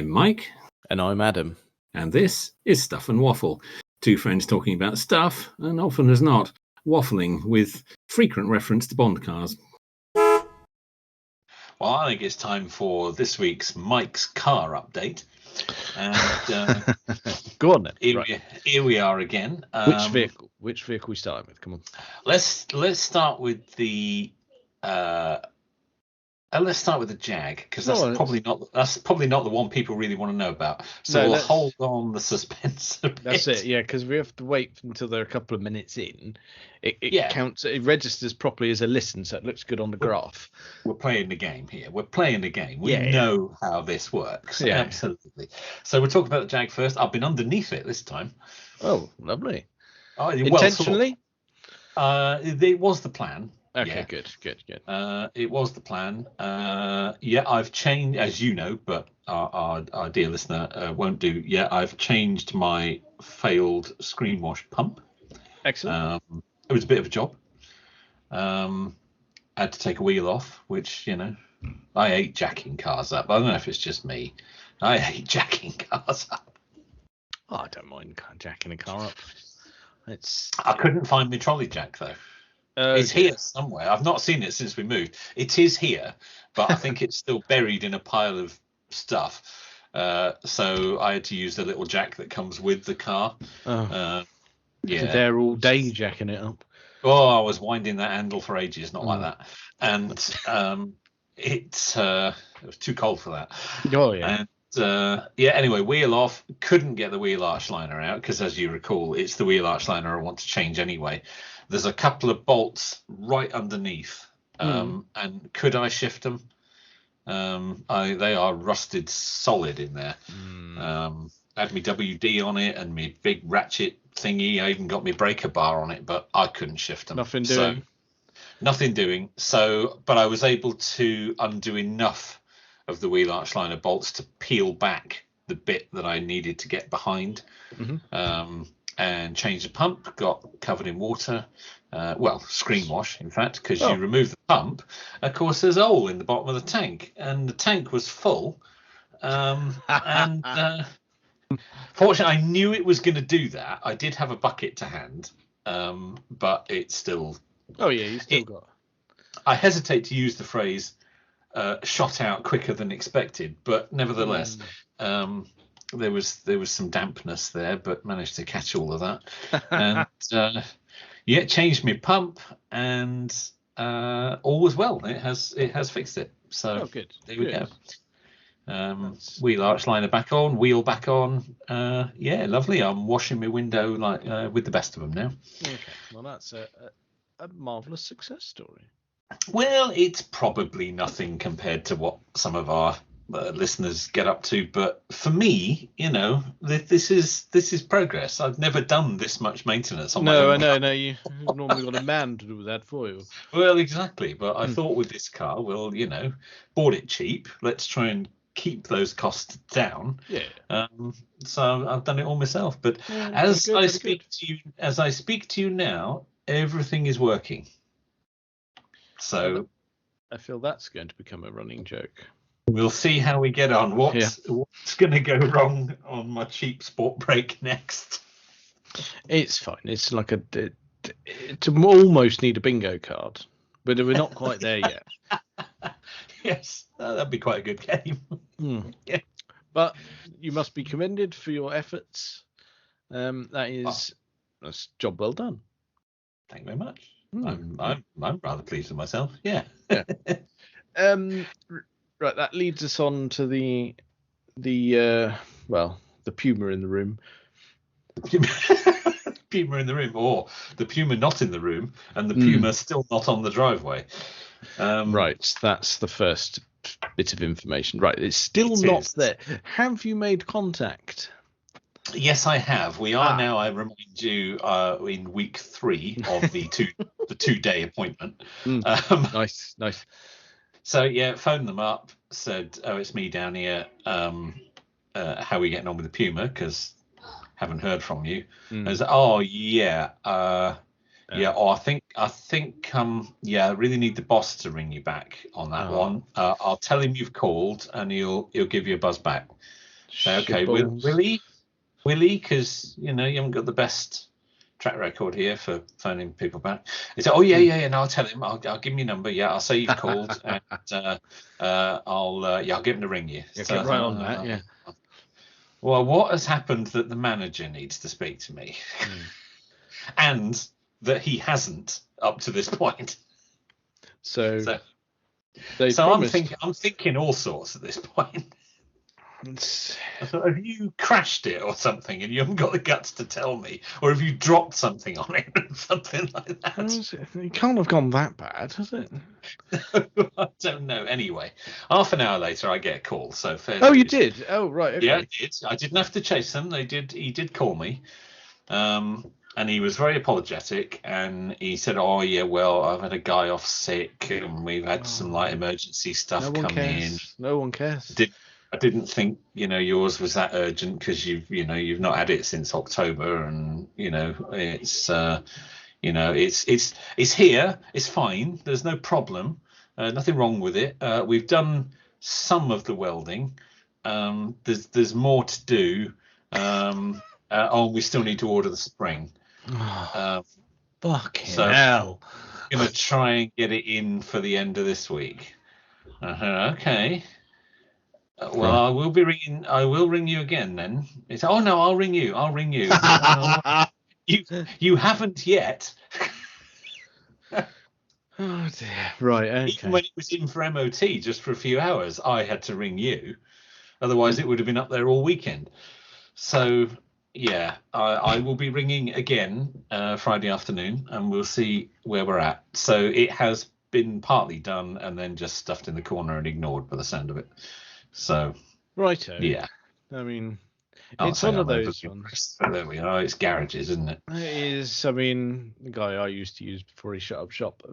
I'm Mike. And I'm Adam. And this is Stuff and Waffle. Two friends talking about stuff, and often as not, waffling with frequent reference to Bond cars. Well, I think it's time for this week's Mike's car update. And go on then. Here we are again. Which vehicle we starting with? Come on. Let's start with the let's start with the Jag, because that's probably not the one people really want to know about. So we'll hold on the suspense a bit. That's it, yeah, because we have to wait until they're a couple of minutes in. It counts. It registers properly as a listen, so it looks good on the graph. We're playing the game here. We're playing the game. We know how this works. Yeah. Absolutely. So we'll talk about the Jag first. I've been underneath it this time. Oh, lovely. Intentionally? It was the plan. Okay, good. It was the plan. I've changed, as you know, but our dear listener won't do. Yeah, I've changed my failed screen wash pump. Excellent. It was a bit of a job. Had to take a wheel off, which, I hate jacking cars up. I don't know if it's just me. I hate jacking cars up. Oh, I don't mind jacking a car up. I couldn't find my trolley jack though. It's here somewhere. I've not seen it since we moved. It is here, but I think it's still buried in a pile of stuff. So I had to use the little jack that comes with the car. They're all day jacking it up. Oh, I was winding that handle for ages, not like that. And it was too cold for that. Oh, yeah. And anyway, wheel off. Couldn't get the wheel arch liner out because, as you recall, it's the wheel arch liner I want to change anyway. There's a couple of bolts right underneath, and could I shift them? They are rusted solid in there. Had me WD on it and me big ratchet thingy. I even got me breaker bar on it, but I couldn't shift them. Nothing doing. Nothing doing. So, but I was able to undo enough of the wheel arch liner bolts to peel back the bit that I needed to get behind. And change the pump, got covered in water, screen wash, in fact, because you remove the pump. Of course, there's a hole in the bottom of the tank, and the tank was full. Fortunately, I knew it was going to do that. I did have a bucket to hand, but it's still... Oh, yeah, you still got... I hesitate to use the phrase shot out quicker than expected, but nevertheless... There was some dampness there, but managed to catch all of that. And changed my pump, and all was well. It has fixed it. So good. There we go. Wheel arch liner back on, wheel back on. Lovely. I'm washing my window with the best of them now. Okay, well that's a marvelous success story. Well, it's probably nothing compared to what some of our listeners get up to, but for me, this is progress. I've never done this much maintenance on my own. No, you've normally got a man to do that for you. Well, exactly, but I thought with this car, bought it cheap, let's try and keep those costs down. So I've done it all myself, but as I speak to you now, everything is working. So I feel that's going to become a running joke. We'll see how we get on. What's going to go wrong on my cheap sport brake next? It's fine. It's like to almost need a bingo card, but we're not quite there yet. Yes, that'd be quite a good game. Yeah. But you must be commended for your efforts. That's a job well done. Thank you very much. I'm rather pleased with myself. Yeah. Right, that leads us on to the Puma in the room. Puma in the room, or the Puma not in the room, and the Puma still not on the driveway. Right, that's the first bit of information. Right, it's still not there. Have you made contact? Yes, I have. We are now, I remind you, in week 3 of the 2-day appointment. Nice. So phoned them up, said, "Oh, it's me down here. How are we getting on with the Puma? Because haven't heard from you." I said, "Oh yeah, I think I really need the boss to ring you back on that one. I'll tell him you've called, and he'll give you a buzz back." Say, okay, will he? Because you haven't got the best track record here for phoning people back. He said, "Oh yeah. No, I'll tell him. I'll give him your number. Yeah, I'll say you've called, and I'll get him to ring you." Yeah, get right on that. Yeah. Well, what has happened that the manager needs to speak to me, and that he hasn't up to this point? So I'm thinking all sorts at this point. I thought, have you crashed it or something and you haven't got the guts to tell me? Or have you dropped something on it or something like that? It can't have gone that bad, has it? I don't know. Anyway, half an hour later, I get a call. So fair. Oh, you did? Oh, right. Okay. Yeah, I did. I didn't have to chase them. He did call me. And he was very apologetic, and he said, "Oh yeah, well, I've had a guy off sick, and we've had some light emergency stuff come in. No one cares. I didn't think yours was that urgent because you've not had it since October, and it's it's here. It's fine. There's no problem. Nothing wrong with it. We've done some of the welding. There's more to do. We still need to order the spring." Fucking hell. I'm going to try and get it in for the end of this week. Okay. Well, I will be ringing. I will ring you again then. It's, oh no, I'll ring you. You haven't yet. Oh dear. Right. Okay. Even when it was in for MOT just for a few hours, I had to ring you. Otherwise, it would have been up there all weekend. So yeah, I will be ringing again Friday afternoon, and we'll see where we're at. So it has been partly done and then just stuffed in the corner and ignored by the sound of it. So righto. Yeah. I mean, it's one of those ones. There we are. It's garages, isn't it? It is. I mean, the guy I used to use before he shut up shop.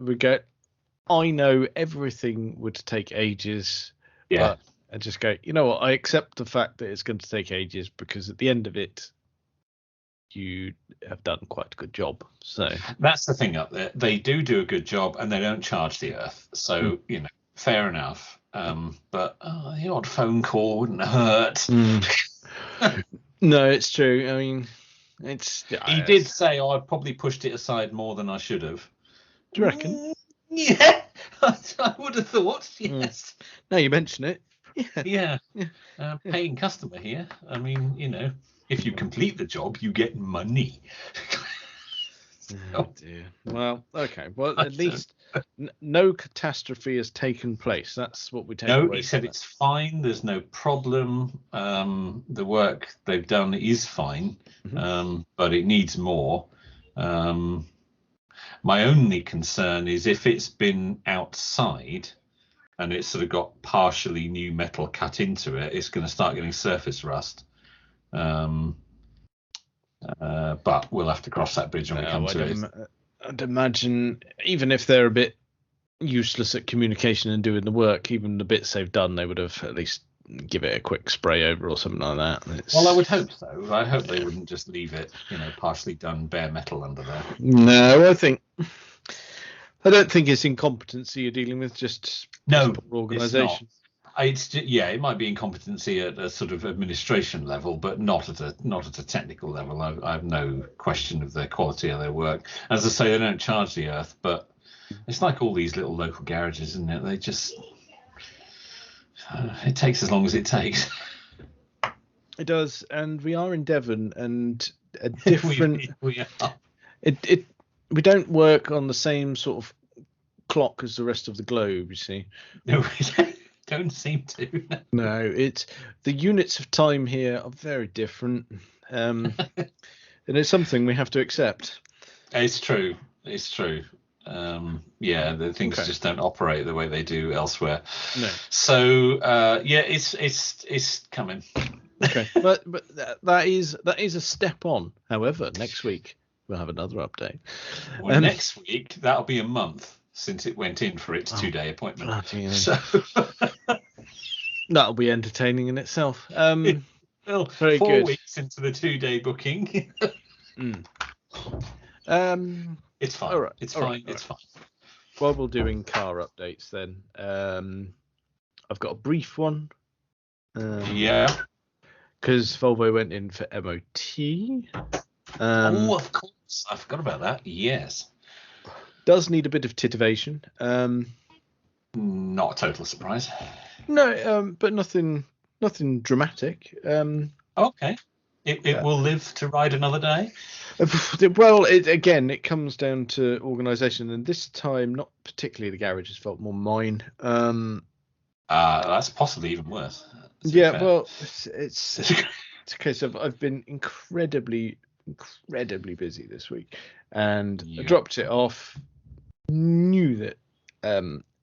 I know everything would take ages. Yeah. But I just go, you know what? I accept the fact that it's going to take ages because at the end of it, you have done quite a good job. So that's the thing up there. They do a good job, and they don't charge the earth. So fair enough. But the odd phone call wouldn't hurt. No, it's true. I mean, he did say I probably pushed it aside more than I should have. Do you reckon? Yeah, I would have thought. Yes. Now you mention it. Yeah. Paying customer here. I mean, if you complete the job, you get money. Oh dear. Well, okay. Well, at least no catastrophe has taken place. That's what we take away. No, he said it's fine. There's no problem. The work they've done is fine, but it needs more. My only concern is if it's been outside and it's sort of got partially new metal cut into it, it's going to start getting surface rust. But we'll have to cross that bridge when we come to it. I'd imagine even if they're a bit useless at communication and doing the work, even the bits they've done, they would have at least give it a quick spray over or something like that. Well, I would hope so. I hope they wouldn't just leave it, partially done bare metal under there. No, I don't think it's incompetency you're dealing with, just poor organisation. It might be incompetency at a sort of administration level, but not at a technical level. I have no question of the quality of their work. As I say, they don't charge the earth, but it's like all these little local garages, isn't it? They just it takes as long as it takes. It does, and we are in Devon, and a different. we are. We don't work on the same sort of clock as the rest of the globe. You see. No, we don't seem to. No, it's the units of time here are very different, and it's something we have to accept. It's true. The things just don't operate the way they do elsewhere. No. So it's coming. Okay, but that is a step on. However, next week we'll have another update. Well, next week that'll be a month since it went in for its 2-day appointment. So that'll be entertaining in itself. Well, very 4 good. weeks into the 2-day booking. It's fine. All right. It's fine. It's fine. While we're doing car updates, then I've got a brief one. because Volvo went in for MOT. Of course, I forgot about that. Yes, does need a bit of titivation. Not a total surprise. No, but nothing dramatic. Okay, it will live to ride another day. Well, it comes down to organisation, and this time not particularly the garage's fault, more mine. That's possibly even worse. Yeah, well, it's a case of I've been incredibly busy this week, and I dropped it off. Knew that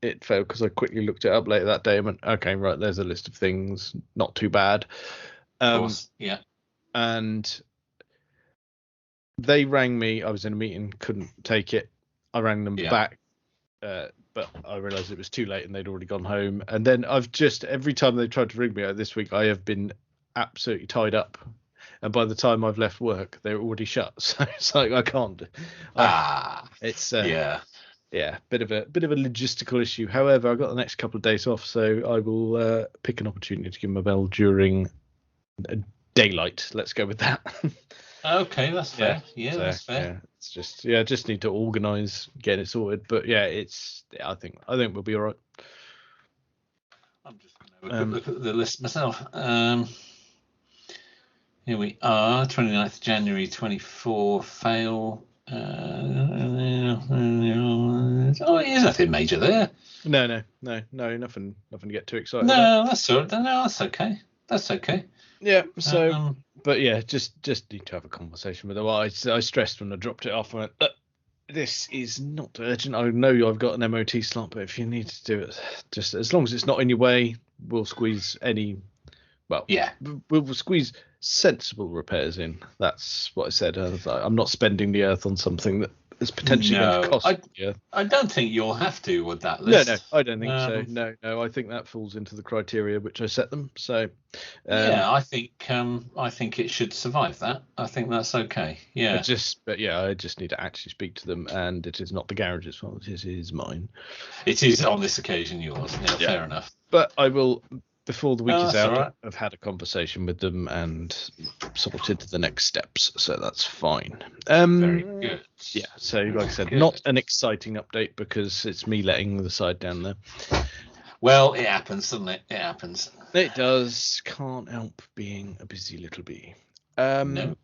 it failed because I quickly looked it up later that day and went, okay, right, there's a list of things, not too bad. Of course, yeah. And they rang me. I was in a meeting, couldn't take it. I rang them back, but I realised it was too late and they'd already gone home. And then every time they tried to ring me this week, I have been absolutely tied up. And by the time I've left work, they're already shut. So it's like I can't. It's bit of a logistical issue. However, I've got the next couple of days off, so I will pick an opportunity to give them a bell during daylight. Let's go with that. Okay, that's fair. Yeah, that's fair. Yeah, it's just need to organise, get it sorted. But I think we'll be all right. I'm just going to have a quick look at the list myself. Here we are, 29th January 24, fail. There's nothing major there. No, nothing to get too excited about. That's okay. That's okay. Yeah, so, but yeah, just need to have a conversation with her. Well, I stressed when I dropped it off, I went, look, this is not urgent. I know I've got an MOT slot, but if you need to do it, just as long as it's not in your way, we'll squeeze we'll squeeze sensible repairs in. That's what I said. I'm not spending the earth on something that is potentially going to cost the earth. I don't think you'll have to with that list. No, I don't think so. No, I think that falls into the criteria which I set them. So I think it should survive that. I think that's okay. Yeah. I just need to actually speak to them, and it is not the garage's fault. It is mine. It is on this occasion yours. Yeah, fair enough. But I will. Before the week is out, right. I've had a conversation with them and sorted the next steps, so that's fine. Very good. Yeah, so like I said, not an exciting update because it's me letting the side down there. Well, it happens, doesn't it? It happens. It does. Can't help being a busy little bee. No.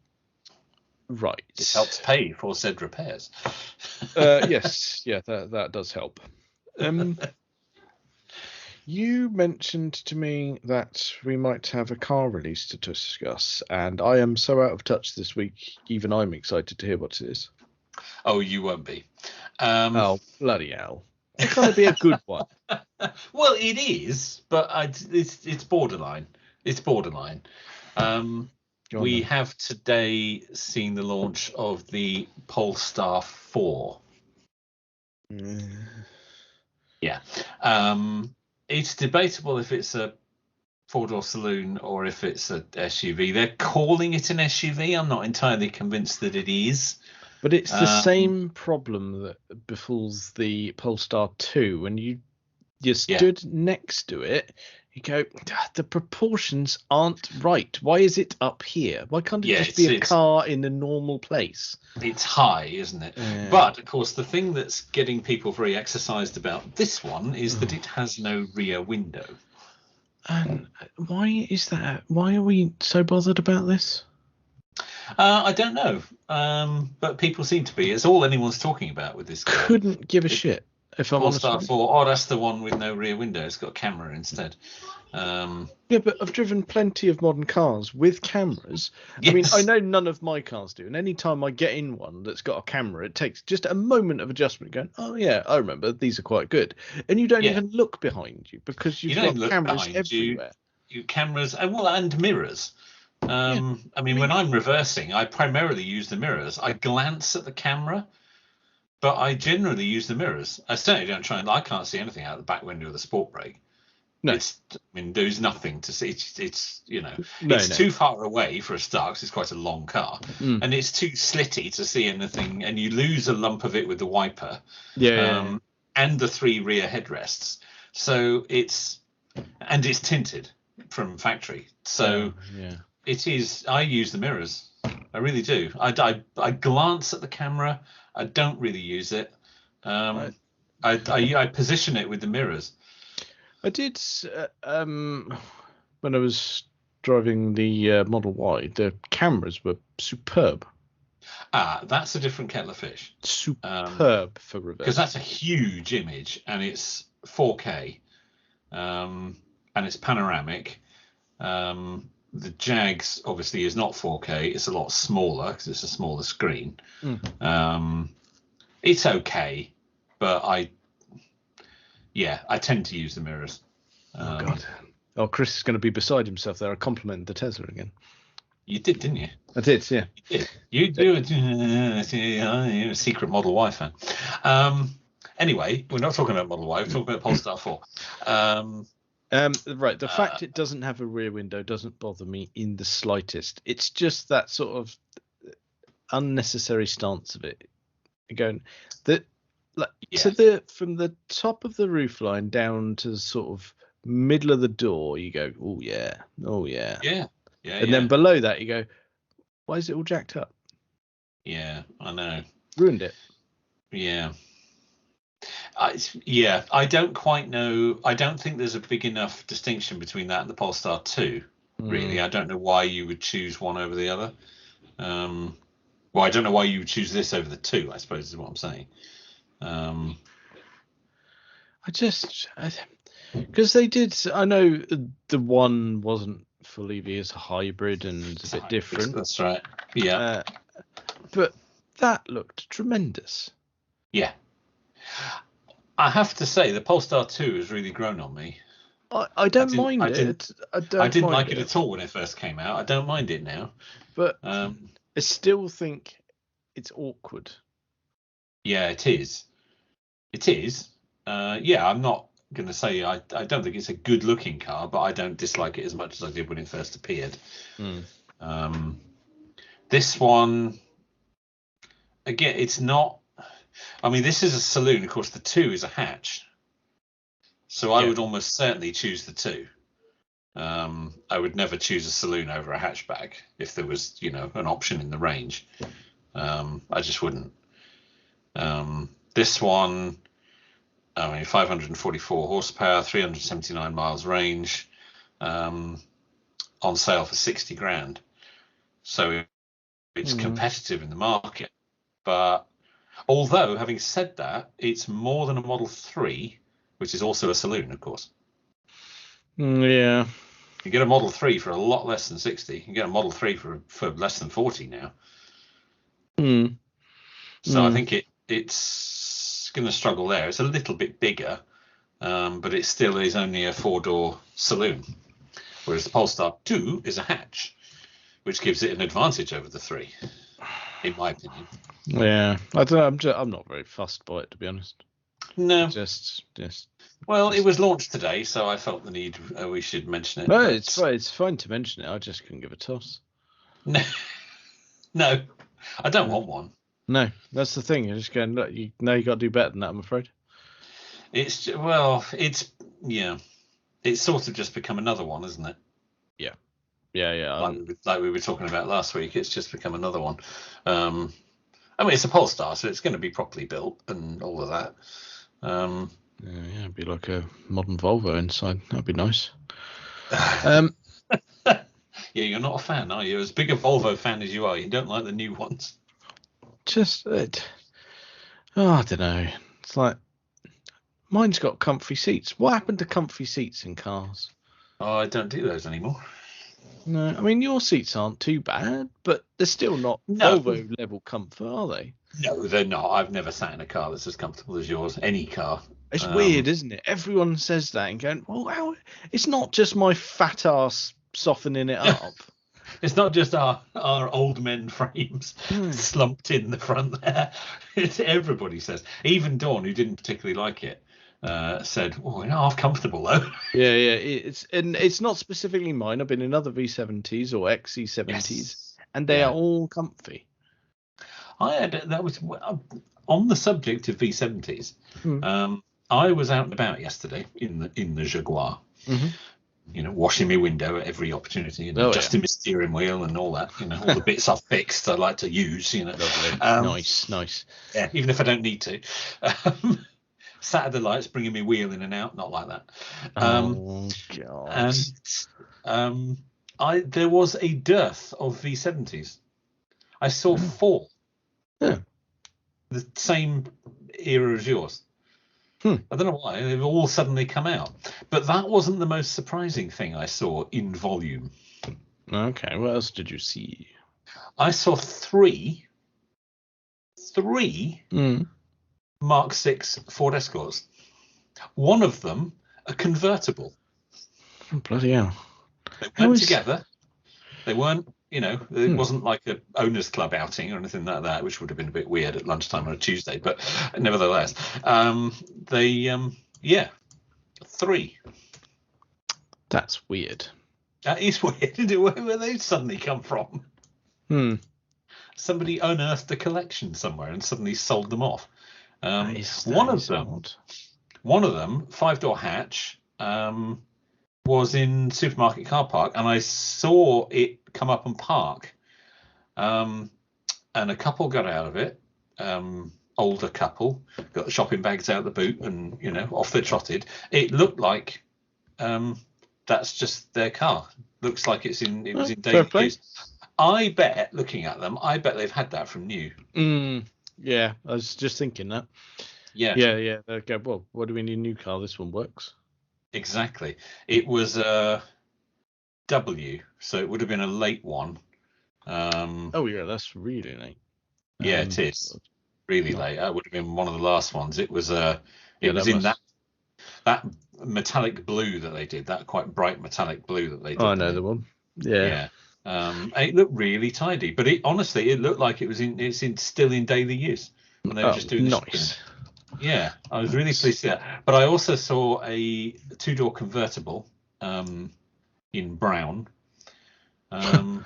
Right. It helps pay for said repairs. Yes, that does help. You mentioned to me that we might have a car release to discuss, and I am so out of touch this week, even I'm excited to hear what it is. Oh, you won't be. Oh, bloody hell. It's going to be a good one. Well, it is, but it's borderline. It's borderline. We have today seen the launch of the Polestar 4. Yeah. It's debatable if it's a four-door saloon or if it's a SUV. They're calling it an SUV. I'm not entirely convinced that it is. But it's the same problem that befalls the Polestar 2. When you stood next to it, you go, the proportions aren't right. Why is it up here? Why can't it just be a car in a normal place? It's high, isn't it? Yeah. But, of course, the thing that's getting people very exercised about this one is that it has no rear window. And why is that? Why are we so bothered about this? I don't know. But people seem to be. It's all anyone's talking about with this car. Couldn't give a shit. If I'm honest. Polestar 4. Oh, that's the one with no rear window. It's got a camera instead. Yeah, but I've driven plenty of modern cars with cameras. Yes. I mean, I know none of my cars do. And any time I get in one that's got a camera, it takes just a moment of adjustment going, oh, yeah, I remember. These are quite good. And you don't even look behind you because you've got cameras everywhere. You cameras, and mirrors. I mean, when I'm reversing, I primarily use the mirrors. I glance at the camera. But I generally use the mirrors. I certainly don't I can't see anything out the back window of the sport brake. No. There's nothing to see. It's too far away for a start because it's quite a long car. And it's too slitty to see anything. And you lose a lump of it with the wiper. And the 3 rear headrests. So it's tinted from factory. So It is. I use the mirrors. I really do. I glance at the camera. I don't really use it. I position it with the mirrors. I did when I was driving the Model Y. The cameras were superb. That's a different kettle of fish. Superb for reverse. Because that's a huge image, and it's 4K, and it's panoramic. The Jags obviously is not 4K. It's a lot smaller because it's a smaller screen. It's okay, but I tend to use the mirrors. Oh God! Oh, Chris is going to be beside himself there. I complimented the Tesla again. You did, didn't you? I did, yeah. You do. You're a secret Model Y fan. Anyway, we're not talking about Model Y. We're talking about Polestar 4. Right. The fact it doesn't have a rear window doesn't bother me in the slightest. It's just that sort of unnecessary stance of it. Going from the top of the roofline down to sort of middle of the door, you go, oh yeah. And then below that, you go, why is it all jacked up? Yeah, I know. Ruined it. Yeah. I don't quite know. I don't think there's a big enough distinction between that and the Polestar 2, really. I don't know why you would choose one over the other. Well, I don't know why you would choose this over the 2, I suppose is what I'm saying. Because they did, I know the one wasn't full EV, as a hybrid and it's a bit different. That's right. Yeah. But that looked tremendous. Yeah. I have to say, the Polestar 2 has really grown on me. I don't mind it. I didn't like it at all when it first came out. I don't mind it now. But I still think it's awkward. Yeah, it is. It is. I'm not going to say I don't think it's a good looking car, but I don't dislike it as much as I did when it first appeared. This one, again, it's not. I mean, this is a saloon. Of course, the 2 is a hatch. So I would almost certainly choose the 2. I would never choose a saloon over a hatchback if there was, an option in the range. I just wouldn't. This one, 544 horsepower, 379 miles range, on sale for 60 grand. So it's competitive in the market. But although, having said that, it's more than a Model 3, which is also a saloon, of course. Yeah. You get a Model 3 for a lot less than 60. You can get a Model 3 for less than 40 now. So I think it's going to struggle there. It's a little bit bigger, but it still is only a 4-door saloon, whereas the Polestar 2 is a hatch, which gives it an advantage over the 3, in my opinion. Yeah, I don't know. I'm not very fussed by it, to be honest. No, just. Well, it was launched today, so I felt the need we should mention it. No, it's fine to mention it. I just couldn't give a toss. No, I don't want one. No, that's the thing. You're just going, look, you got to do better than that, I'm afraid. It's sort of just become another one, isn't it? Yeah. Like we were talking about last week, it's just become another one. It's a Polestar, so it's going to be properly built and all of that. It'd be like a modern Volvo inside. That'd be nice. Yeah, you're not a fan, are you? As big a Volvo fan as you are, you don't like the new ones. I don't know. It's like mine's got comfy seats. What happened to comfy seats in cars? Oh, I don't do those anymore. No, I mean your seats aren't too bad, but they're still not Volvo level comfort, are they? No, they're not. I've never sat in a car that's as comfortable as yours. Any car. It's weird, isn't it? Everyone says that and going, well, it's not just my fat ass softening it up. It's not just our old men frames slumped in the front there. Everybody says. Even Dawn, who didn't particularly like it, said, "Oh, half comfortable though." Yeah. It's not specifically mine. I've been in other V70s or XC70s, and they are all comfy. That was on the subject of V70s. I was out and about yesterday in the Jaguar, washing my window at every opportunity, and adjusting my steering wheel and all that. All the bits I've fixed, I like to use. Lovely. Nice. Yeah, even if I don't need to. Saturday lights, bringing me wheel in and out, not like that. God. And there was a dearth of V70s. I saw 4. Yeah. The same era as yours. I don't know why they've all suddenly come out, but that wasn't the most surprising thing I saw in volume. Okay, what else did you see? I saw 3 Mark 6 Ford Escorts. One of them a convertible. Oh, bloody hell! They went together. They weren't. It wasn't like an owners club outing or anything like that, which would have been a bit weird at lunchtime on a Tuesday. But nevertheless, 3. That's weird. That is weird, isn't it? Where they suddenly come from? Somebody unearthed a collection somewhere and suddenly sold them off. One of them, 5-door hatch, was in supermarket car park, and I saw it come up and park, and a couple got out of it, older couple, got the shopping bags out the boot, and off they trotted. It looked like that's just their car. Looks like it was in daily use. I bet, looking at them, they've had that from new. Yeah, I was just thinking that. Yeah. Okay, well, what do we need a new car? This one works. Exactly. It was a W, so it would have been a late one. Oh yeah, that's really late. Yeah, it is really late. That would have been one of the last ones. It was that metallic blue that they did. That quite bright metallic blue that they did. Oh, I know the one. Yeah. It looked really tidy, but it looked like it's still in daily use. And they were just doing nice. Yeah, I was really pleased to see that. But I also saw a 2-door convertible in brown. And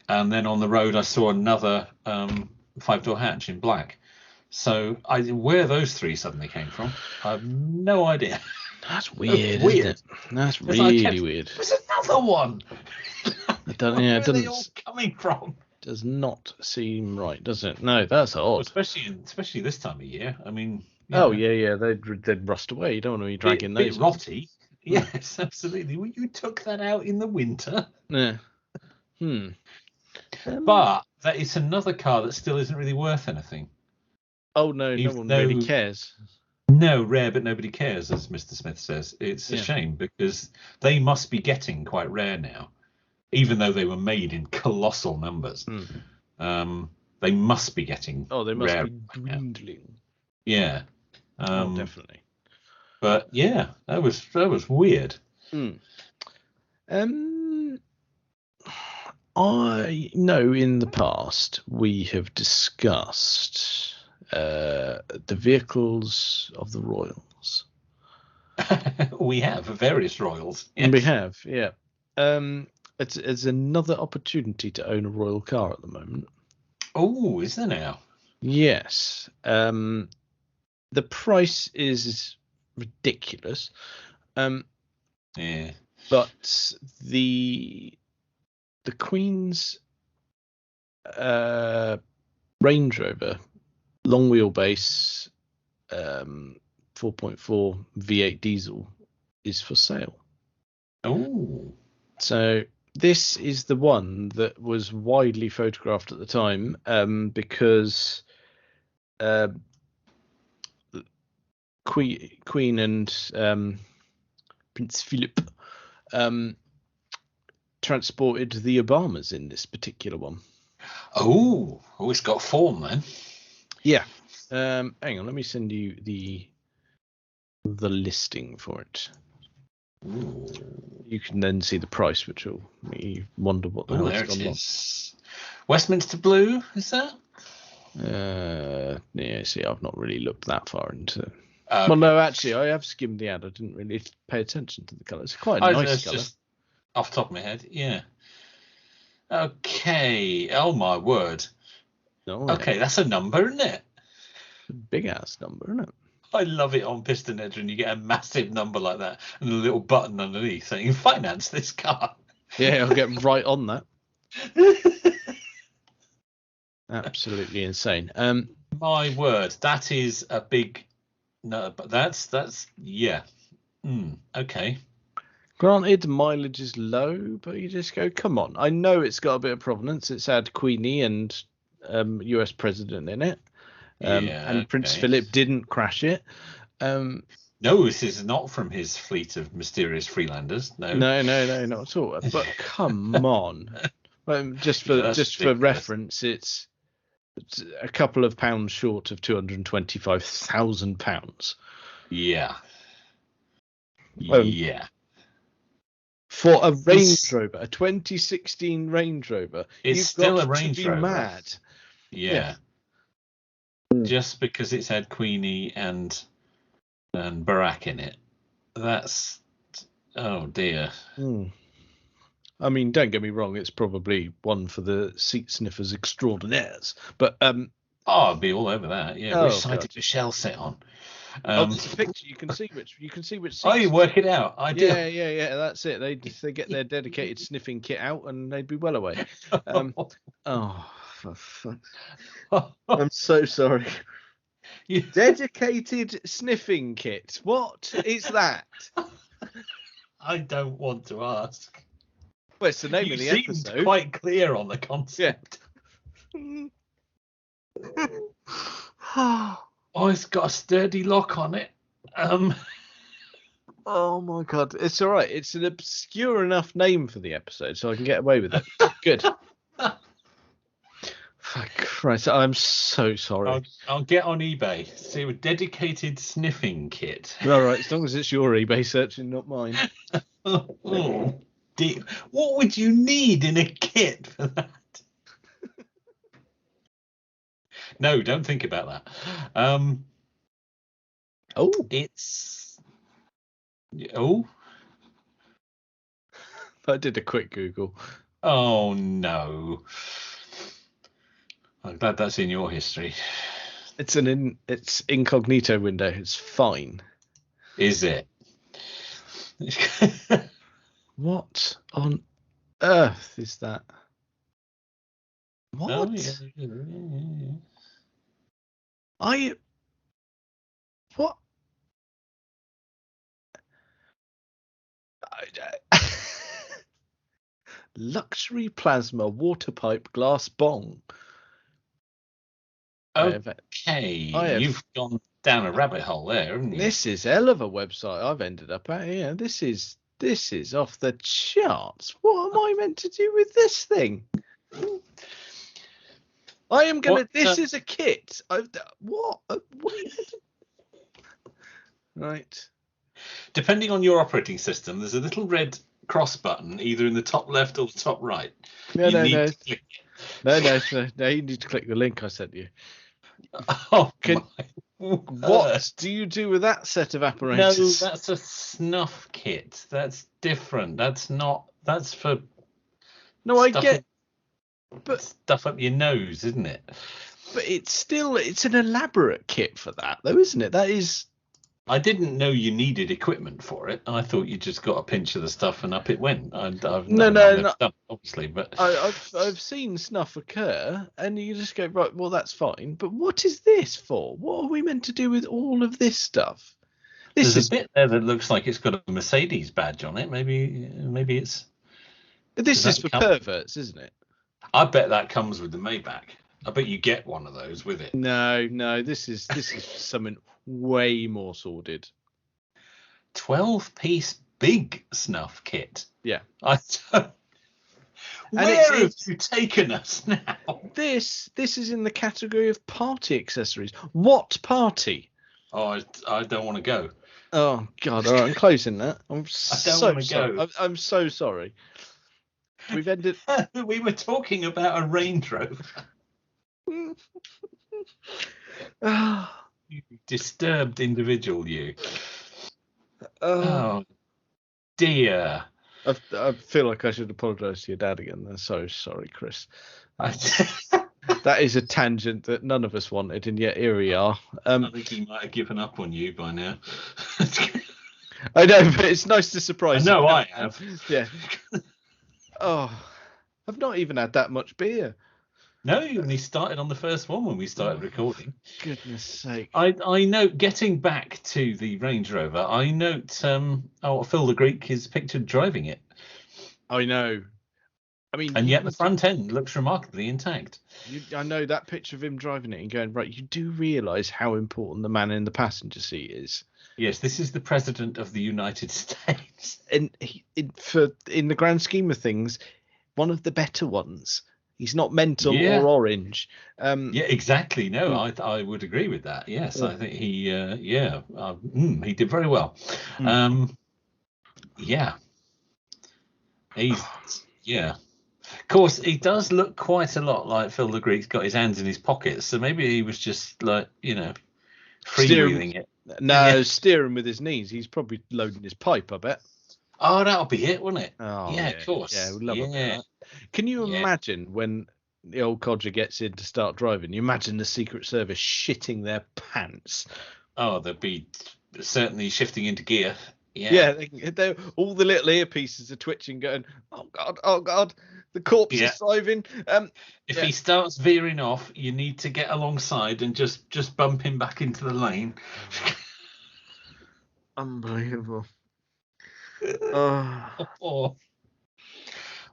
then on the road, I saw another 5-door hatch in black. So where those 3 suddenly came from, I have no idea. That's weird. Isn't it? That's really weird. There's another one. It doesn't. Where are they all coming from? Does not seem right, does it? No, that's odd. Especially this time of year. I mean. Yeah. They'd rust away. You don't want to be dragging those. Bit rotty. Yes, absolutely. Well, you took that out in the winter. Yeah. But that is another car that still isn't really worth anything. Oh no, no one really cares. No, rare, but nobody cares, as Mr. Smith says. It's a shame because they must be getting quite rare now, even though they were made in colossal numbers. They must be getting. Oh, they must be dwindling. Yeah. Definitely. But yeah, that was weird. I know in the past we have discussed the vehicles of the royals. We have various royals. Yes. We have, yeah. It's another opportunity to own a royal car at the moment. Oh, is there now? Yes. The price is ridiculous. Yeah. But the Queen's Range Rover long wheelbase 4.4 V8 diesel is for sale. Oh. So this is the one that was widely photographed at the time because Queen and Prince Philip transported the Obamas in this particular one. Oh, it's got form then. Yeah. Hang on, let me send you the listing for it. Ooh. You can then see the price, which will make you wonder what the hell's gone wrong. Westminster Blue, is that? Yeah, see, I've not really looked that far into it. Okay. Well, no, actually, I have skimmed the ad. I didn't really pay attention to the colour. It's quite a nice colour. Just off the top of my head, yeah. Okay. Oh, my word. Oh, okay, that's a number, isn't it? A big-ass number, isn't it? I love it on Piston Edge when you get a massive number like that and a little button underneath saying finance this car. Yeah, I'll get right on that. Absolutely insane. My word, that is a big no, but that's yeah. Okay. Granted, mileage is low, but you just go, come on. I know it's got a bit of provenance. It's had Queenie and US president in it. And Prince Philip didn't crash it. No, this is not from his fleet of mysterious Freelanders. No, not at all. But come on. Just for reference, it's a couple of pounds short of £225,000. Yeah. Yeah. For a Range Rover, a 2016 Range Rover, it's still a Range Rover. Mad. Yeah. Just because it's had Queenie and Barack in it, that's oh dear. I mean, don't get me wrong; it's probably one for the seat sniffers extraordinaires. But I'll be all over that. Yeah, which side did Michelle sit on? There's a picture. You can see which. Seats. Oh, you work it out. I do. Yeah. That's it. They get their dedicated sniffing kit out, and they'd be well away. For fuck. I'm so sorry. Dedicated sniffing kit. What is that? I don't want to ask. Well, it's the name of the episode. Quite clear on the concept. Yeah. Oh, it's got a sturdy lock on it. Oh my god, it's all right. It's an obscure enough name for the episode, so I can get away with it. Good. For Christ, I'm so sorry. I'll get on eBay. See a dedicated sniffing kit. All right, as long as it's your eBay searching, not mine. Oh, dear. What would you need in a kit for that? No, don't think about that. It's. Oh. I did a quick Google. Oh no. I'm glad that's in your history. It's it's incognito window. It's fine. Is it? What on earth is that? What? Oh, yeah. What? Luxury plasma water pipe glass bong. Okay, you've gone down a rabbit hole there, haven't you? This is hell of a website I've ended up at here. This is off the charts. What am I meant to do with this thing? I am gonna. This is a kit. What? What are you meant to... Right. Depending on your operating system, there's a little red cross button either in the top left or the top right. No. You need to click the link I sent you. Oh, what do you do with that set of apparatus? No, that's a snuff kit. That's different. That's not. That's for. No, I get. But stuff up your nose, isn't it? But it's an elaborate kit for that, though, isn't it? That is. I didn't know you needed equipment for it. I thought you just got a pinch of the stuff and up it went. No, obviously, but I've seen snuff occur, and you just go, right, well, that's fine. But what is this for? What are we meant to do with all of this stuff? There's a bit there that looks like it's got a Mercedes badge on it. Maybe it's. This is for perverts, isn't it? I bet that comes with the Maybach. I bet you get one of those with it. No, this is something way more sordid. 12-piece big snuff kit. Yeah. Where have you taken us now? This is in the category of party accessories. What party? Oh, I don't want to go. Oh God! All right, I'm closing that. I'm go. I'm so sorry. We've ended. We were talking about a Range Rover. You disturbed individual, you. Oh dear. I feel like I should apologise to your dad again. I'm so sorry, Chris. That is a tangent that none of us wanted, and yet here we are. I think he might have given up on you by now. I know, but it's nice to surprise you. I have. Yeah. Oh, I've not even had that much beer. No, you only started on the first one when we started recording. Goodness sake. I note, getting back to the Range Rover, I note Phil the Greek is pictured driving it. I know. I mean, and yet the front end looks remarkably intact. I know that picture of him driving it and going, right, you do realise how important the man in the passenger seat is. Yes, this is the President of the United States. And in the grand scheme of things, one of the better ones. He's not mental or orange. Yeah, exactly. No, I would agree with that. Yes, I think he did very well. Yeah. Of course, he does look quite a lot like Phil the Greek's got his hands in his pockets, so maybe he was just like, freewheeling it. No, steering with his knees. He's probably loading his pipe, I bet. Oh, that'll be it, wouldn't it? Oh, yeah, of course. Yeah, we'd love that. Can you imagine when the old codger gets in to start driving? You imagine the Secret Service shitting their pants. Oh, they'd be certainly shifting into gear. Yeah, they're all the little earpieces are twitching, going, oh God, the corpse is driving. If he starts veering off, you need to get alongside and just bump him back into the lane. Unbelievable. Well,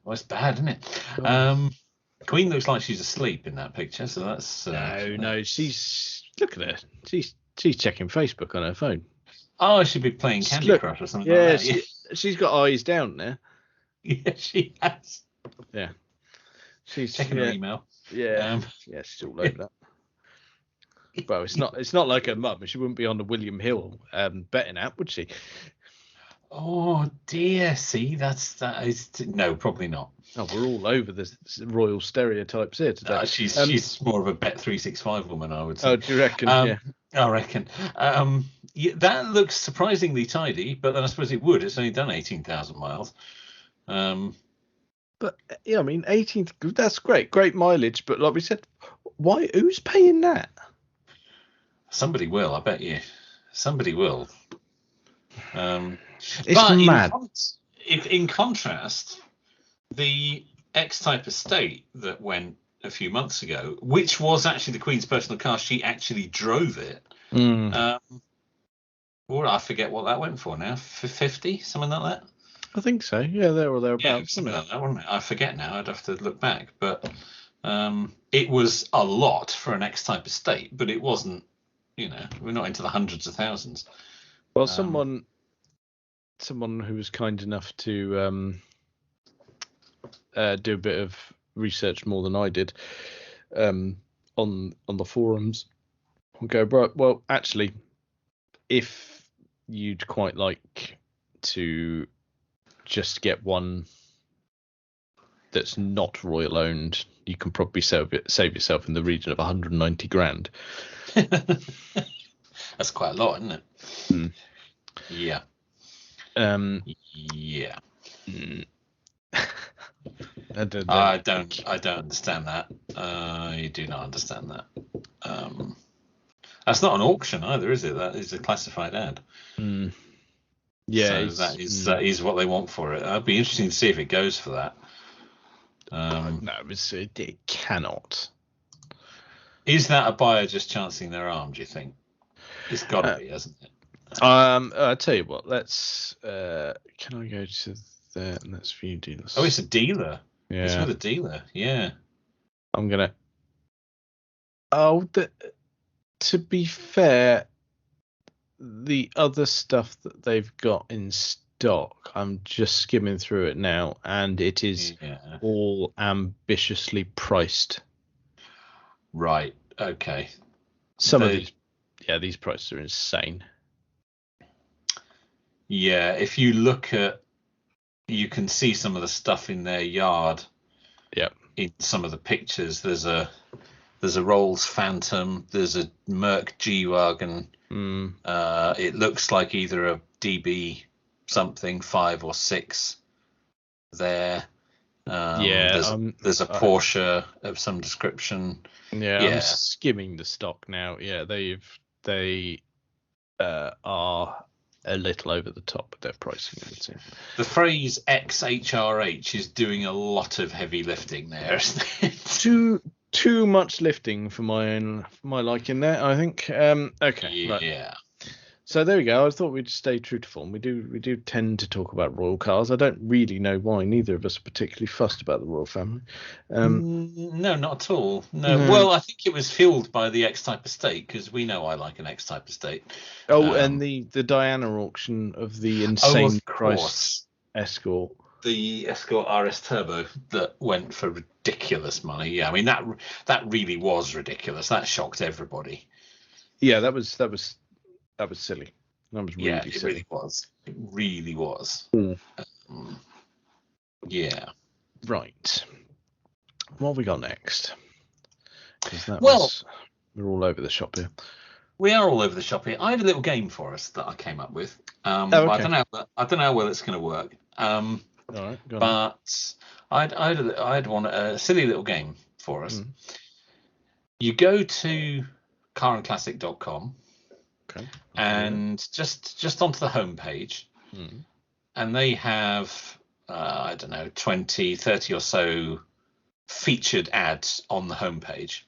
it's bad, isn't it? Queen looks like she's asleep in that picture, so that's no. She's look at her. She's checking Facebook on her phone. Oh, she'd be playing Candy Crush or something like that. She's got eyes down there. Yeah, she has. Yeah. She's checking her email. Yeah. She's all over that. Well, it's not like her mum. She wouldn't be on the William Hill betting app, would she? Oh dear. See, that is no, probably not. Oh, we're all over the royal stereotypes here today. She's more of a Bet365 woman, I would say. Oh, do you reckon? Yeah. I reckon. That looks surprisingly tidy, but then I suppose it would. It's only done 18,000 miles. But yeah, I mean, 18. That's great mileage. But like we said, why? Who's paying that? Somebody will, I bet you. Somebody will. It's mad. In contrast, the X-Type Estate that went a few months ago, which was actually the Queen's personal car, she actually drove it. Or I forget what that went for now, for 50, something like that. I think so. Yeah, there or thereabouts. Yeah, something like that, wasn't it? I forget now. I'd have to look back, but it was a lot for an X-Type Estate, but it wasn't. We're not into the hundreds of thousands. Well, someone who was kind enough to do a bit of research more than I did on the forums will go, right, well, actually, if you'd quite like to just get one that's not royal owned, you can probably save yourself in the region of 190 grand. That's quite a lot, isn't it? Yeah. Yeah. I don't understand that. I do not understand that. That's not an auction either, is it? That is a classified ad. Yeah, so that is what they want for it. I'd be interesting to see if it goes for that. No, it cannot. Is that a buyer just chancing their arm, do you think? It's got to be, hasn't it? I'll tell you what, let's can I go to there and let's view dealers? Oh, it's a dealer. Yeah. It's with a dealer, yeah. I'm gonna to be fair, the other stuff that they've got in stock, I'm just skimming through it now, and it is all ambitiously priced. Right, okay. Some of these prices are insane. Yeah, if you look at, you can see some of the stuff in their yard. Yeah. In some of the pictures, there's a Rolls Phantom, there's a Merc G-Wagon. It looks like either a DB something 5 or 6 there. There's a Porsche of some description. Yeah, I'm skimming the stock now. Yeah, they are a little over the top with their pricing, I would say. The phrase XHRH is doing a lot of heavy lifting there, isn't it? Too much lifting for my liking there, I think. Okay. Yeah. Right. So there we go. I thought we'd stay true to form. We do tend to talk about royal cars. I don't really know why. Neither of us are particularly fussed about the royal family. No, not at all. No. Well, I think it was fueled by the X-Type estate, because we know I like an X-Type estate. And the Diana auction of the insane price Escort. The Escort RS Turbo that went for ridiculous money. Yeah, I mean that really was ridiculous. That shocked everybody. Yeah, that was silly. That was really It silly. really was. Yeah. Right. What have we got next? We're all over the shop here. We are all over the shop here. I had a little game for us that I came up with. Okay. But I don't know how well it's going to work. All right. But I'd want a silly little game for us. You go to carandclassic.com. Okay. And just onto the homepage, and they have I don't know 20, 30 or so featured ads on the homepage.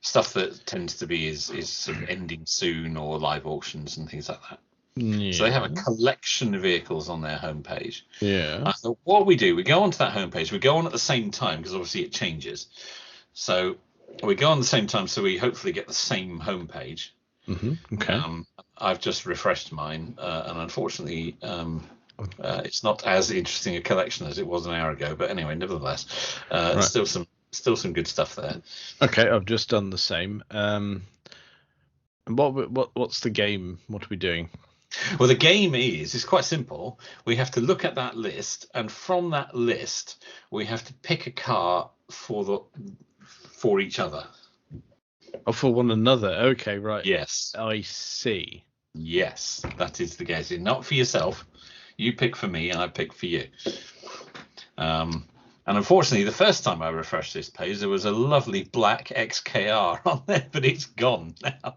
Stuff that tends to be is sort of ending soon or live auctions and things like that. Yeah. So they have a collection of vehicles on their homepage. Yeah. So what we do, we go onto that homepage. We go on at the same time because obviously it changes. So we go on the same time, so we hopefully get the same homepage. Okay. I've just refreshed mine, and unfortunately, it's not as interesting a collection as it was an hour ago. But anyway, nevertheless, still some good stuff there. Okay, I've just done the same. What's the game? What are we doing? Well, the game it's quite simple. We have to look at that list, and from that list, we have to pick a car for each other. Oh, for one another. Okay, right. Yes. I see. Yes, that is the case. Not for yourself. You pick for me, and I pick for you. And unfortunately, the first time I refreshed this page, there was a lovely black XKR on there, but it's gone now.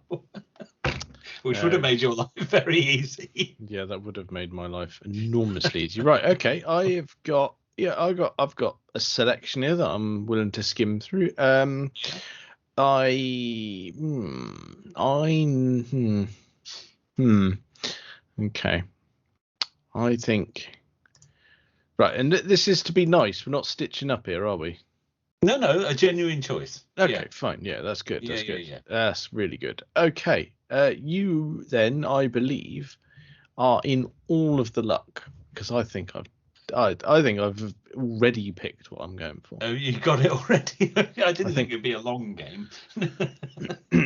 Which would have made your life very easy. Yeah, that would have made my life enormously easy. Right. Okay. I've got a selection here that I'm willing to skim through. Okay. I think. Right, and this is to be nice. We're not stitching up here, are we? No, a genuine choice. Okay, fine. Yeah, that's good. That's good. Yeah. That's really good. Okay. You then, I believe, are in all of the luck because I think I've already picked what I'm going for. Oh, you got it already? I didn't think it'd be a long game.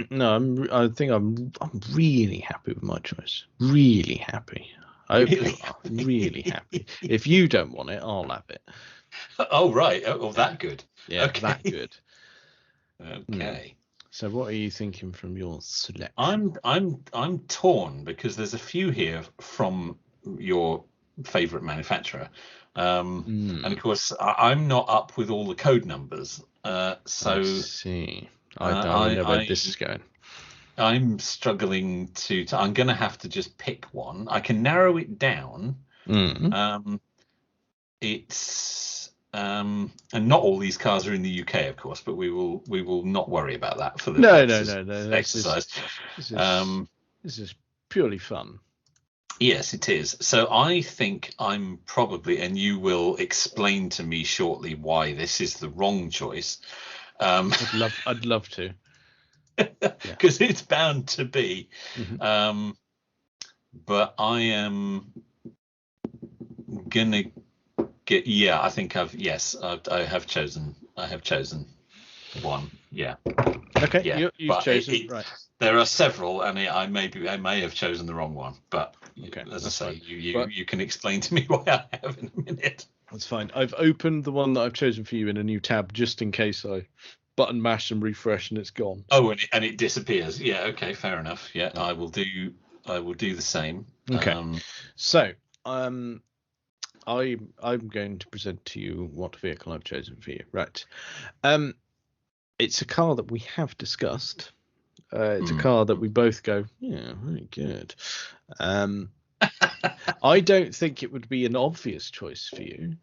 No, I think I'm really happy with my choice. Really happy. I hope you are really happy. If you don't want it, I'll have it. Oh right. Oh, that good. Yeah, okay. That good. Okay. So what are you thinking from your selection? I'm torn because there's a few here from your favorite manufacturer. And of course I'm not up with all the code numbers. So I see. I don't know where this is going. I'm struggling to I'm going to have to just pick one. I can narrow it down. It's and not all these cars are in the UK, of course, but we will not worry about that for the no exercise. This is purely fun. Yes, it is. So I think I'm probably, and you will explain to me shortly why this is the wrong choice. I'd love to. Because it's bound to be. But I am gonna get. Yeah, I think I have chosen one. Yeah. Okay. Yeah. You've chosen right. There are several, and I may have chosen the wrong one. But as I say, you can explain to me why I have in a minute. That's fine. I've opened the one that I've chosen for you in a new tab just in case I button mash and refresh and it's gone. Oh, and it disappears. Yeah. Okay. Fair enough. Yeah. I will do the same. Okay. So I'm going to present to you what vehicle I've chosen for you. Right. It's a car that we have discussed. It's a car that we both go, yeah, very good. I don't think it would be an obvious choice for you.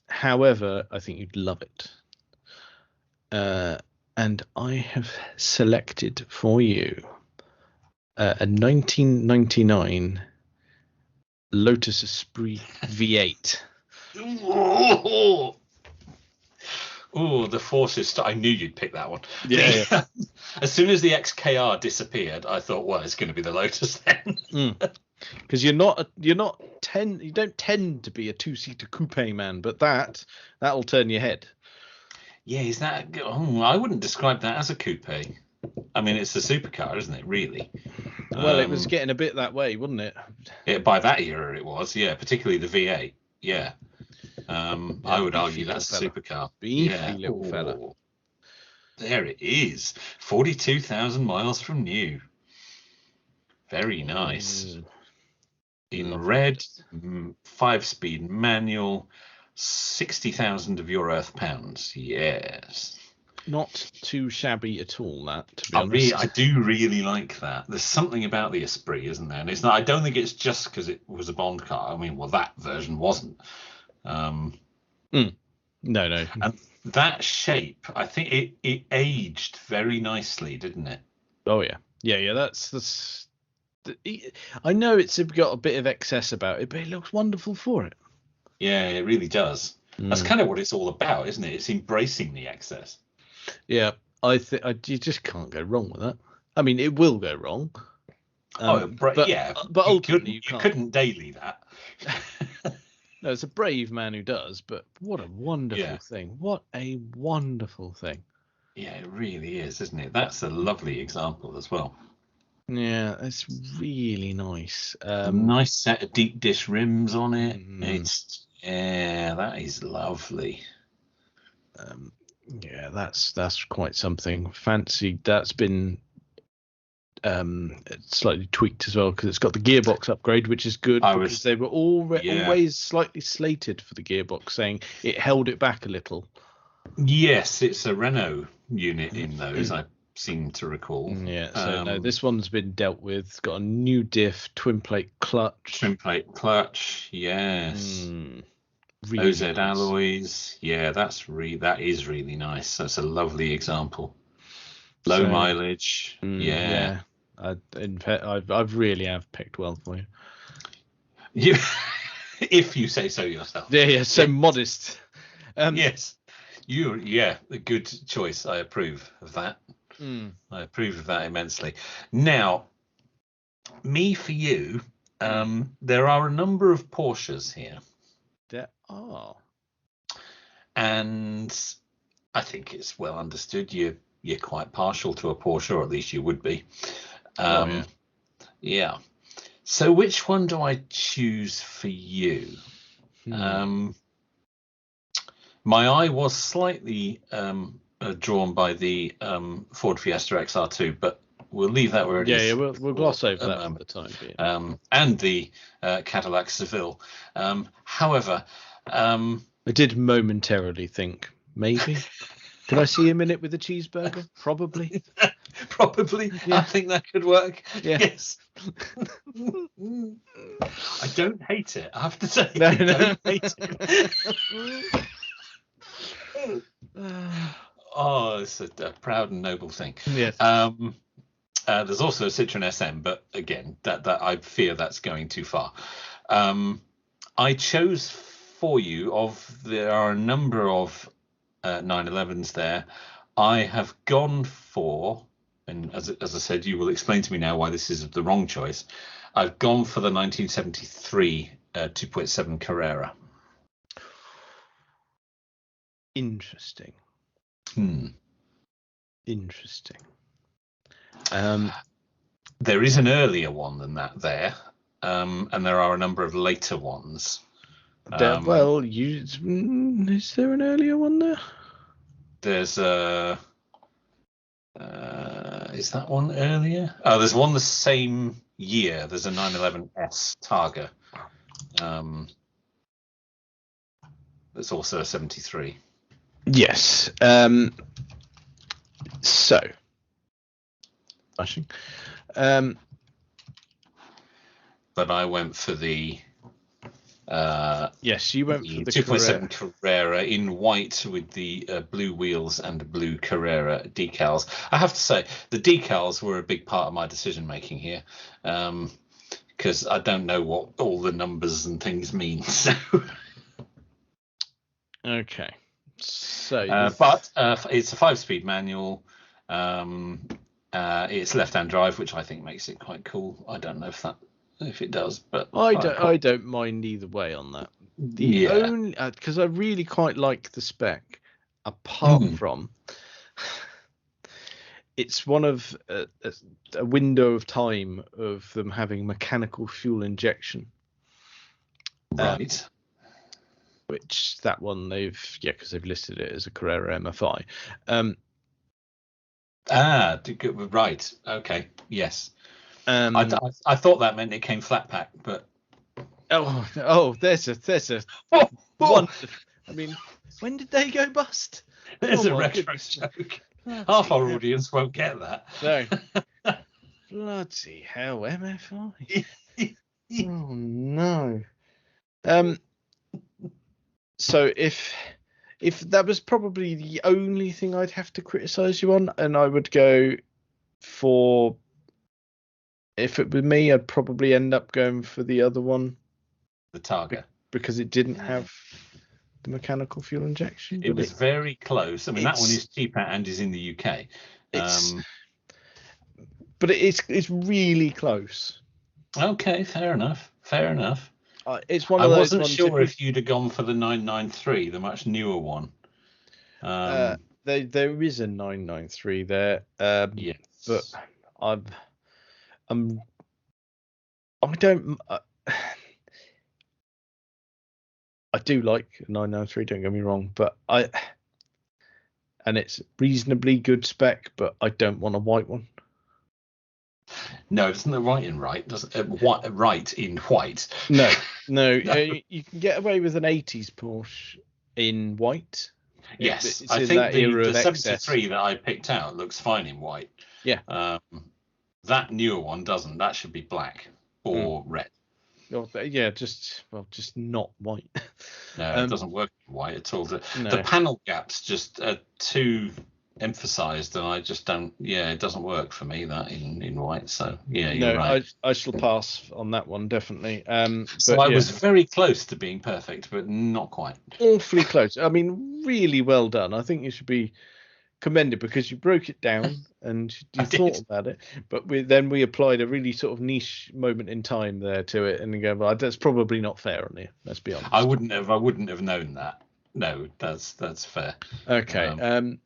However, I think you'd love it. And I have selected for you a 1999 Lotus Esprit V8. Oh, the forces! I knew you'd pick that one. Yeah. As soon as the XKR disappeared, I thought, well, it's going to be the Lotus then. Because you don't tend to be a two-seater coupe man, but that'll turn your head. Yeah, is that? Oh, I wouldn't describe that as a coupe. I mean, it's a supercar, isn't it? Really. Well, it was getting a bit that way, wasn't it? By that era, it was. Yeah, particularly the V8. Yeah. I would argue that's a supercar. Beefy little fella. There it is. 42,000 miles from new. Very nice. In red, 5-speed manual, 60,000 of your earth pounds. Yes. Not too shabby at all, that, to be honest. I do really like that. There's something about the Esprit, isn't there? And it's not. I don't think it's just because it was a Bond car. I mean, well, that version wasn't. No. And that shape, I think it aged very nicely, didn't it? Oh yeah. That's. I know it's got a bit of excess about it, but it looks wonderful for it. Yeah, it really does. That's kind of what it's all about, isn't it? It's embracing the excess. Yeah, I think you just can't go wrong with that. I mean, it will go wrong. But ultimately you couldn't daily that. No, it's a brave man who does, but what a wonderful thing. What a wonderful thing. Yeah, it really is, isn't it? That's a lovely example as well. Yeah, it's really nice. Nice set of deep dish rims on it. That is lovely. Yeah, that's quite something. Fancy. That's been slightly tweaked as well because it's got the gearbox upgrade, which is good because they were always slightly slated for the gearbox, saying it held it back a little. Yes, it's a Renault unit in those. I seem to recall. Yeah, so no, this one's been dealt with. It's got a new diff, twin plate clutch. Yes. Really OZ nice. Alloys. Yeah, that is really nice. That's a lovely example. Low mileage. Yeah. In fact, I've really have picked well for you. If you say so yourself. Yeah, so modest. Yes. A good choice. I approve of that. I approve of that immensely. Now, me for you, there are a number of Porsches here. There are. And I think it's well understood you're quite partial to a Porsche, or at least you would be. Yeah. So which one do I choose for you? My eye was slightly drawn by the Ford Fiesta XR2, but we'll leave that where it is. Yeah, we'll gloss over that for the time being. And the Cadillac Seville. However, I did momentarily think, maybe. Could I see him in it with a cheeseburger? Probably. Yeah. I think that could work. Yeah. Yes. I don't hate it, I have to say. No. I don't hate it. It's a proud and noble thing. Yes. There's also a Citroen SM, but again, that I fear that's going too far. I chose for you there are a number of 911s there. I have gone for, and as I said, you will explain to me now why this is the wrong choice. I've gone for the 1973 2.7 Carrera. Interesting. Interesting. There is an earlier one than that there, and there are a number of later ones. Is there an earlier one there? There's is that one earlier? Oh, there's one the same year. There's a 911S Targa. That's also a 73. Yes. So, flashing. But I went for the. Yes, you went for the 2.7 Carrera in white with the blue wheels and the blue Carrera decals. I have to say, the decals were a big part of my decision making here, because I don't know what all the numbers and things mean. So. Okay. So, but it's a 5-speed manual. It's left-hand drive, which I think makes it quite cool. I don't know if it does, but I don't mind either way on that. The only because I really quite like the spec, apart from it's one of a window of time of them having mechanical fuel injection. Right. Which that one because they've listed it as a Carrera MFI. Right. Okay. Yes. I thought that meant it came flat pack, but there's a wonderful. I mean, when did they go bust? There's a retro joke. Half our audience won't get that. No. Bloody hell, MFI. Oh no. So if that was probably the only thing I'd have to criticize you on, and I would go for, if it were me, I'd probably end up going for the other one, the Targa, because it didn't have the mechanical fuel injection. It was very close. I mean, that one is cheaper and is in the UK. But it's really close. Okay, fair enough. It's one of those. I wasn't sure if you'd have gone for the 993, the much newer one. There is a 993 there. Yes. But I don't. I do like 993. Don't get me wrong, but and it's reasonably good spec, but I don't want a white one. No, it's not right in white. Right in white. No. You can get away with an 80s Porsche in white. Yes, it's I in think that era the of 73 that I picked out looks fine in white. Yeah. That newer one doesn't. That should be black or red. Yeah, just not white. No, it doesn't work in white at all. The panel gaps just are too emphasized, and I just don't. Yeah, it doesn't work for me that in white. So yeah, you're right. I shall pass on that one definitely. So I was very close to being perfect, but not quite. Awfully close. I mean, really well done. I think you should be commended because you broke it down and you thought about it. But then we applied a really sort of niche moment in time there to it, and you go, well, that's probably not fair on you. Let's be honest. I wouldn't have known that. No, that's fair. Okay.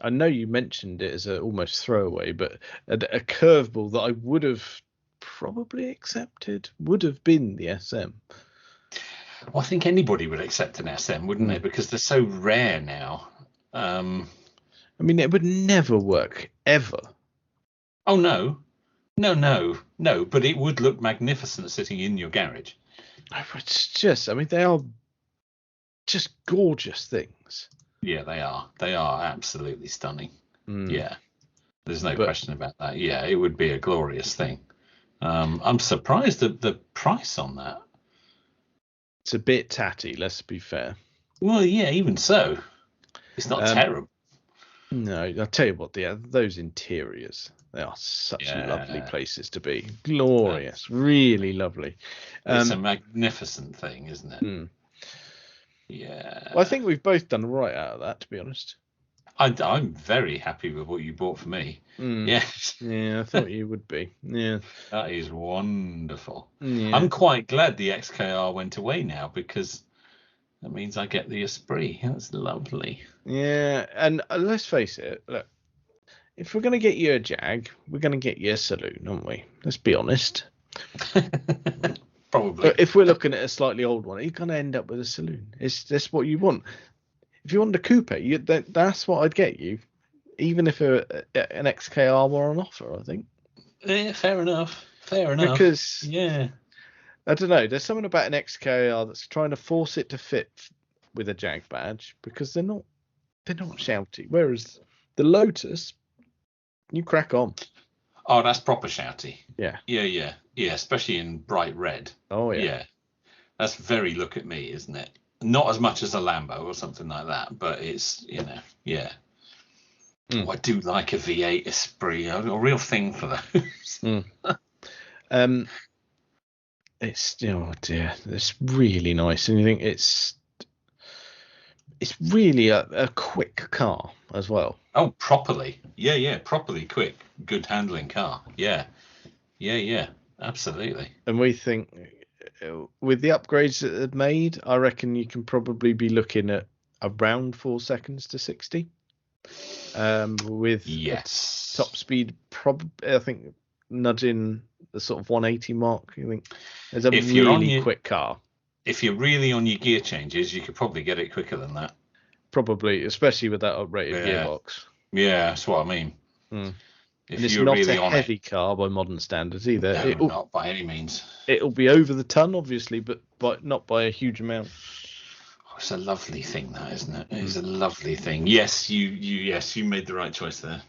I know you mentioned it as a almost throwaway, but a curveball that I would have probably accepted would have been the SM. Well, I think anybody would accept an SM, wouldn't they? Because they're so rare now. I mean, it would never work ever. Oh no. But it would look magnificent sitting in your garage. It's just, I mean, they are just gorgeous things. Yeah, they are. They are absolutely stunning. Yeah, there's no question about that. Yeah, it would be a glorious thing. I'm surprised at the price on that. It's a bit tatty, let's be fair. Well, yeah, even so, it's not terrible. No, I'll tell you what, those interiors, they are such lovely places to be. Glorious, really lovely. It's a magnificent thing, isn't it? Yeah. Well, I think we've both done right out of that, to be honest. I'm very happy with what you bought for me. Yes. Yeah, I thought you would be. Yeah. That is wonderful. Yeah. I'm quite glad the XKR went away now, because that means I get the Esprit. That's lovely. Yeah, and let's face it, look, if we're going to get you a Jag, we're going to get you a saloon, aren't we? Let's be honest. Probably. But if we're looking at a slightly old one, you're going to end up with a saloon. That's what you want. If you want a coupe, that's what I'd get you, even if an XKR were on offer, I think. Yeah, fair enough. Because I don't know. There's something about an XKR that's trying to force it to fit with a Jag badge because they're not shouty. Whereas the Lotus, you crack on. Oh, that's proper shouty. Yeah. Yeah. Especially in bright red. Oh yeah. Yeah. That's very look at me, isn't it? Not as much as a Lambo or something like that, but it's yeah. Oh, I do like a V8 Esprit. I've got a real thing for those. It's dear, it's really nice, and you think it's really a quick car as well. Oh, properly, yeah, properly quick, good handling car. Yeah, absolutely. And we think with the upgrades that they've made, I reckon you can probably be looking at around 4 seconds to 60. With top speed, I think nudging the sort of 180 mark. You think it's a really quick car. If you're really on your gear changes, you could probably get it quicker than that. Probably, especially with that uprated gearbox. Yeah, that's what I mean. And it's not really a heavy car by modern standards either. No, not by any means. It'll be over the ton, obviously, but not by a huge amount. It's a lovely thing, that, isn't it? It is a lovely thing. Yes, you made the right choice there.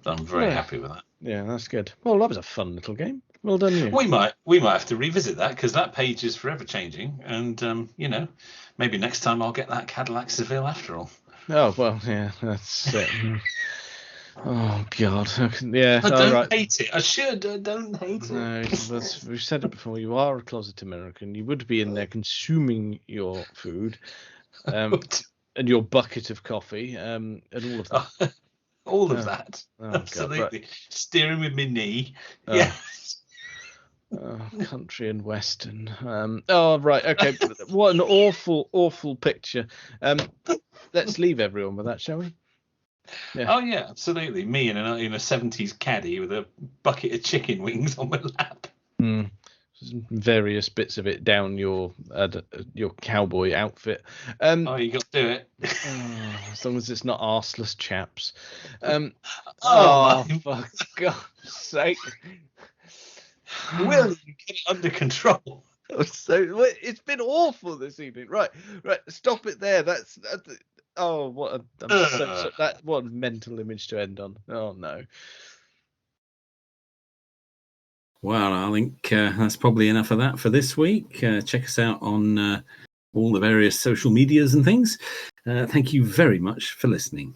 I'm very happy with that. Yeah, that's good. Well, that was a fun little game. Well done, you. We might have to revisit that because that page is forever changing, and maybe next time I'll get that Cadillac Seville after all. Oh well, yeah, that's it. Oh God, yeah. I don't hate it. I should. I don't hate it. No, we've said it before. You are a closet American. You would be in there consuming your food, and your bucket of coffee, and all of that. All of that. Oh, absolutely. God, right. Steering with my knee. Yes. Country and Western. Right. Okay. What an awful picture. Let's leave everyone with that, shall we? Yeah. Oh yeah, absolutely. Me in a 70s caddy with a bucket of chicken wings on my lap. Various bits of it down your cowboy outfit. You got to do it. As long as it's not arseless chaps. For God's sake. Will you get it under control? So it's been awful this evening. Right. Stop it there. That's what a mental image to end on. Oh no. Well, I think that's probably enough of that for this week. Check us out on all the various social medias and things. Thank you very much for listening.